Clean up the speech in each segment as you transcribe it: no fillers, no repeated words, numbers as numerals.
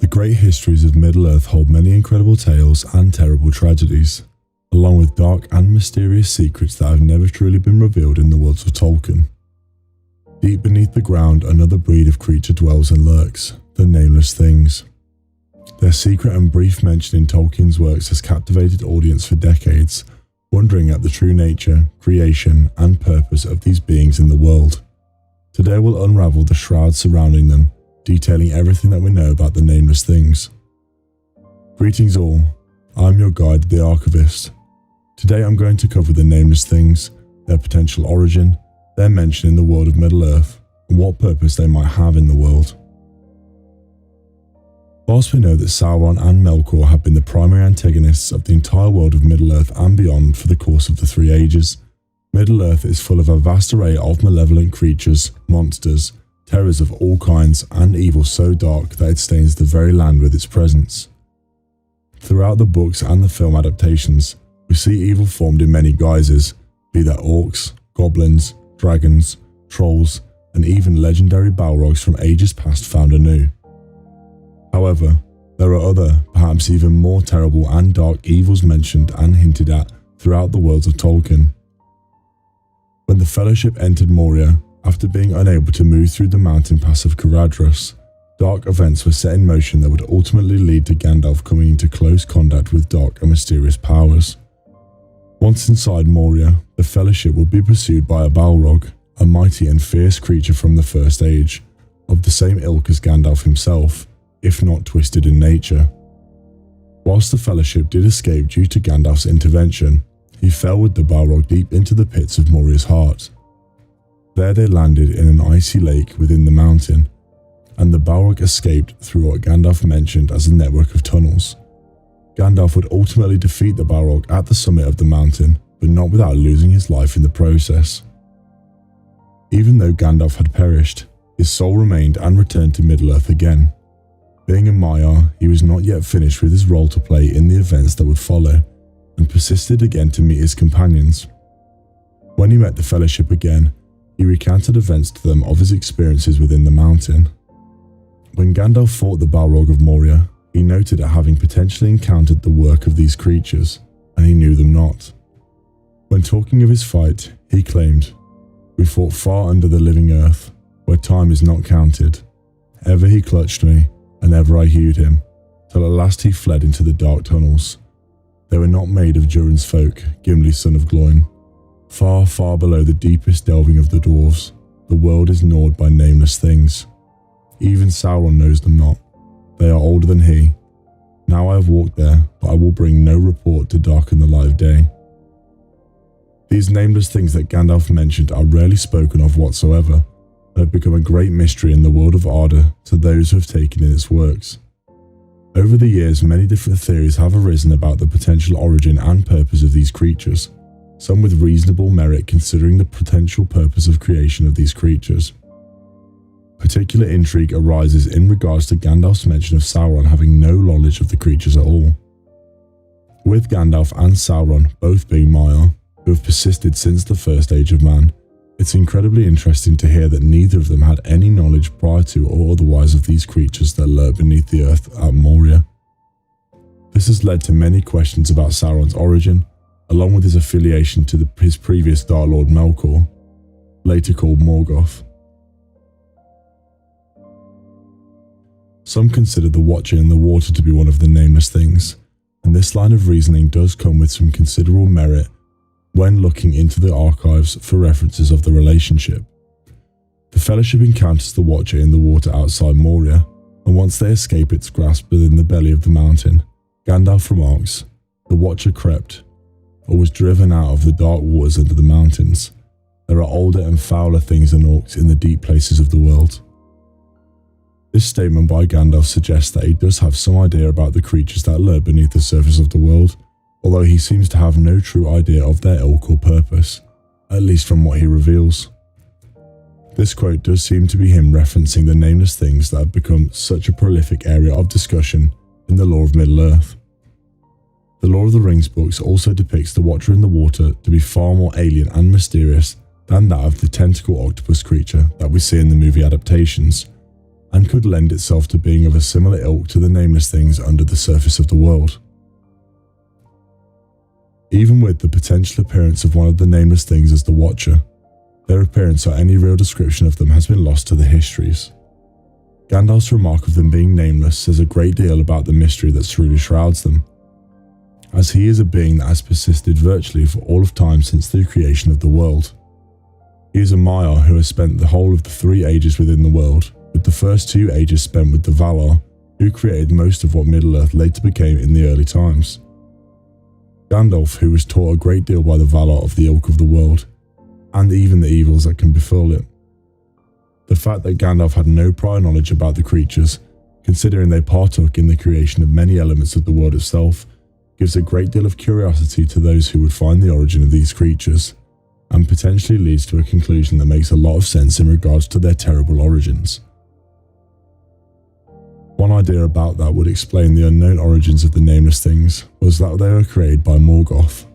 The great histories of Middle-earth hold many incredible tales and terrible tragedies, along with dark and mysterious secrets that have never truly been revealed in the worlds of Tolkien. Deep beneath the ground, another breed of creature dwells and lurks, the Nameless Things. Their secret and brief mention in Tolkien's works has captivated audience for decades, wondering at the true nature, creation, and purpose of these beings in the world. Today we'll unravel the shroud surrounding them, detailing everything that we know about the Nameless Things. Greetings all, I'm your guide, the Archivist. Today I'm going to cover the Nameless Things, their potential origin, their mention in the world of Middle-earth, and what purpose they might have in the world. Whilst we know that Sauron and Melkor have been the primary antagonists of the entire world of Middle-earth and beyond for the course of the Three Ages, Middle-earth is full of a vast array of malevolent creatures, monsters, terrors of all kinds, and evil so dark that it stains the very land with its presence. Throughout the books and the film adaptations, we see evil formed in many guises, be that orcs, goblins, dragons, trolls, and even legendary balrogs from ages past found anew. However, there are other, perhaps even more terrible and dark evils mentioned and hinted at throughout the worlds of Tolkien. When the Fellowship entered Moria, after being unable to move through the mountain pass of Caradhras, dark events were set in motion that would ultimately lead to Gandalf coming into close contact with dark and mysterious powers. Once inside Moria, the Fellowship would be pursued by a Balrog, a mighty and fierce creature from the First Age, of the same ilk as Gandalf himself, if not twisted in nature. Whilst the Fellowship did escape due to Gandalf's intervention, he fell with the Balrog deep into the pits of Moria's heart. There they landed in an icy lake within the mountain, and the Balrog escaped through what Gandalf mentioned as a network of tunnels. Gandalf would ultimately defeat the Balrog at the summit of the mountain, but not without losing his life in the process. Even though Gandalf had perished, his soul remained and returned to Middle-earth again. Being a Maiar, he was not yet finished with his role to play in the events that would follow, and persisted again to meet his companions. When he met the Fellowship again, he recounted events to them of his experiences within the mountain. When Gandalf fought the Balrog of Moria, he noted at having potentially encountered the work of these creatures, and he knew them not. When talking of his fight, he claimed, "We fought far under the living earth, where time is not counted. Ever he clutched me, and ever I hewed him, till at last he fled into the dark tunnels. They were not made of Durin's folk, Gimli son of Gloin. Far, far below the deepest delving of the dwarves, the world is gnawed by nameless things. Even Sauron knows them not. They are older than he. Now I have walked there, but I will bring no report to darken the light of day." These nameless things that Gandalf mentioned are rarely spoken of whatsoever, and have become a great mystery in the world of Arda to those who have taken in its works. Over the years, many different theories have arisen about the potential origin and purpose of these creatures, some with reasonable merit considering the potential purpose of creation of these creatures. Particular intrigue arises in regards to Gandalf's mention of Sauron having no knowledge of the creatures at all. With Gandalf and Sauron both being Maiar, who have persisted since the First Age of Man, it's incredibly interesting to hear that neither of them had any knowledge prior to or otherwise of these creatures that lurk beneath the earth at Moria. This has led to many questions about Sauron's origin, along with his affiliation to his previous Dark Lord Melkor, later called Morgoth. Some consider the Watcher in the water to be one of the Nameless Things, and this line of reasoning does come with some considerable merit when looking into the archives for references of the relationship. The Fellowship encounters the Watcher in the water outside Moria, and once they escape its grasp within the belly of the mountain, Gandalf remarks, "The Watcher crept, or was driven out of the dark waters under the mountains. There are older and fouler things than orcs in the deep places of the world." This statement by Gandalf suggests that he does have some idea about the creatures that lurk beneath the surface of the world, although he seems to have no true idea of their ilk or purpose, at least from what he reveals. This quote does seem to be him referencing the nameless things that have become such a prolific area of discussion in the lore of Middle-earth. The Lord of the Rings books also depicts the Watcher in the water to be far more alien and mysterious than that of the tentacle octopus creature that we see in the movie adaptations, and could lend itself to being of a similar ilk to the Nameless Things under the surface of the world. Even with the potential appearance of one of the Nameless Things as the Watcher, their appearance or any real description of them has been lost to the histories. Gandalf's remark of them being nameless says a great deal about the mystery that truly shrouds them, as he is a being that has persisted virtually for all of time since the creation of the world. He is a Maiar who has spent the whole of the 3 ages within the world, with the first 2 ages spent with the Valar, who created most of what Middle-earth later became in the early times. Gandalf, who was taught a great deal by the Valar of the ilk of the world, and even the evils that can befall it. The fact that Gandalf had no prior knowledge about the creatures, considering they partook in the creation of many elements of the world itself, gives a great deal of curiosity to those who would find the origin of these creatures, and potentially leads to a conclusion that makes a lot of sense in regards to their terrible origins. One idea about that would explain the unknown origins of the Nameless Things was that they were created by Morgoth.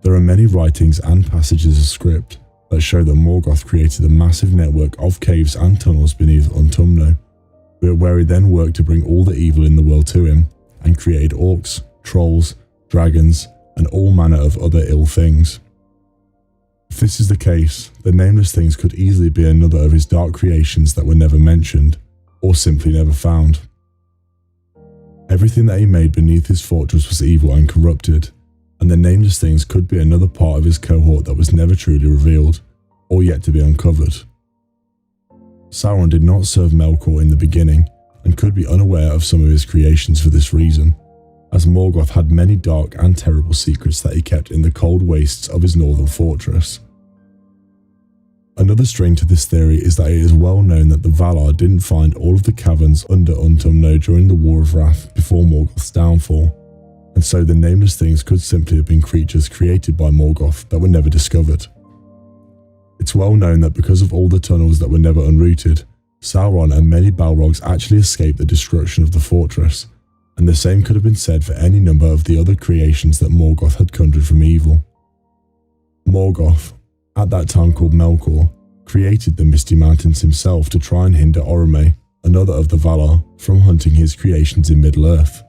There are many writings and passages of script that show that Morgoth created a massive network of caves and tunnels beneath Utumno, where he then worked to bring all the evil in the world to him, and created orcs, trolls, dragons, and all manner of other ill things. If this is the case, the Nameless Things could easily be another of his dark creations that were never mentioned, or simply never found. Everything that he made beneath his fortress was evil and corrupted, and the Nameless Things could be another part of his cohort that was never truly revealed, or yet to be uncovered. Sauron did not serve Melkor in the beginning, and could be unaware of some of his creations for this reason, as Morgoth had many dark and terrible secrets that he kept in the cold wastes of his northern fortress. Another string to this theory is that it is well known that the Valar didn't find all of the caverns under Utumno during the War of Wrath before Morgoth's downfall, and so the Nameless Things could simply have been creatures created by Morgoth that were never discovered. It's well known that because of all the tunnels that were never unrooted, Sauron and many Balrogs actually escaped the destruction of the fortress, and the same could have been said for any number of the other creations that Morgoth had conjured from evil. Morgoth, at that time called Melkor, created the Misty Mountains himself to try and hinder Orome, another of the Valar, from hunting his creations in Middle-earth.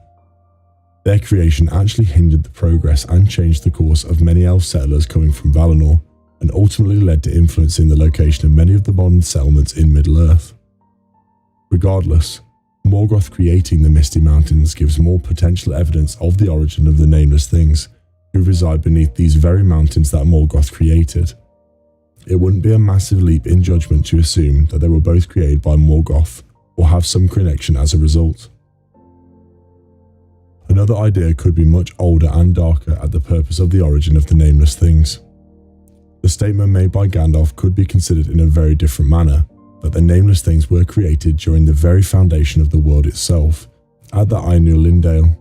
Their creation actually hindered the progress and changed the course of many elf settlers coming from Valinor, and ultimately led to influencing the location of many of the modern settlements in Middle-earth. Regardless, Morgoth creating the Misty Mountains gives more potential evidence of the origin of the Nameless Things, who reside beneath these very mountains that Morgoth created. It wouldn't be a massive leap in judgment to assume that they were both created by Morgoth, or have some connection as a result. Another idea could be much older and darker at the purpose of the origin of the Nameless Things. The statement made by Gandalf could be considered in a very different manner, that the Nameless Things were created during the very foundation of the world itself, at the Ainur Lindale.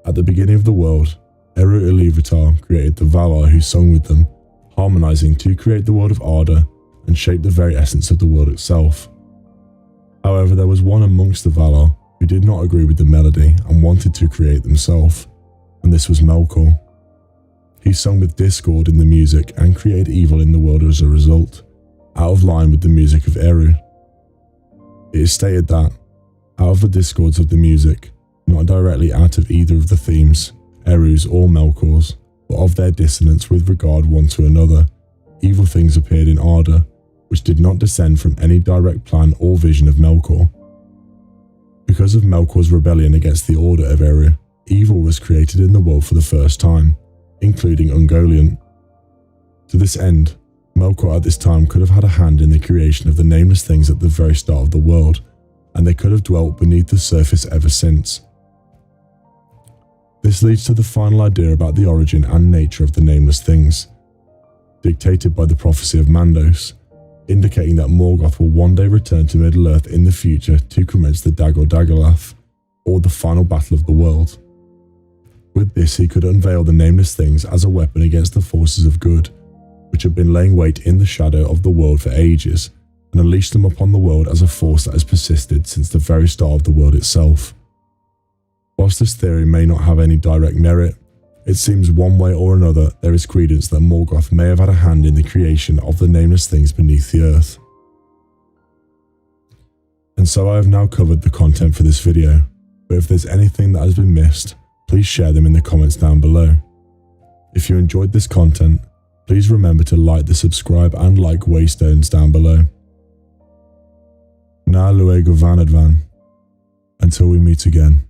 At the beginning of the world, Eru Ilúvatar created the Valar who sung with them, harmonizing to create the world of Arda and shape the very essence of the world itself. However, there was one amongst the Valar who did not agree with the melody and wanted to create themselves, and this was Melkor. He sung with discord in the music and created evil in the world as a result, out of line with the music of Eru. It is stated that, out of the discords of the music, not directly out of either of the themes, Eru's or Melkor's, but of their dissonance with regard one to another, evil things appeared in Arda, which did not descend from any direct plan or vision of Melkor. Because of Melkor's rebellion against the order of Eru, evil was created in the world for the first time, including Ungoliant. To this end, Melkor at this time could have had a hand in the creation of the Nameless Things at the very start of the world, and they could have dwelt beneath the surface ever since. This leads to the final idea about the origin and nature of the Nameless Things, dictated by the prophecy of Mandos, indicating that Morgoth will one day return to Middle-earth in the future to commence the Dagorath, or the final battle of the world. With this, he could unveil the Nameless Things as a weapon against the forces of good, which have been laying wait in the shadow of the world for ages, and unleash them upon the world as a force that has persisted since the very start of the world itself. Whilst this theory may not have any direct merit, it seems one way or another there is credence that Morgoth may have had a hand in the creation of the Nameless Things beneath the earth. And so I have now covered the content for this video, but if there's anything that has been missed, please share them in the comments down below. If you enjoyed this content, please remember to like the subscribe and like waystones down below. Na luego vanadvan. Until we meet again.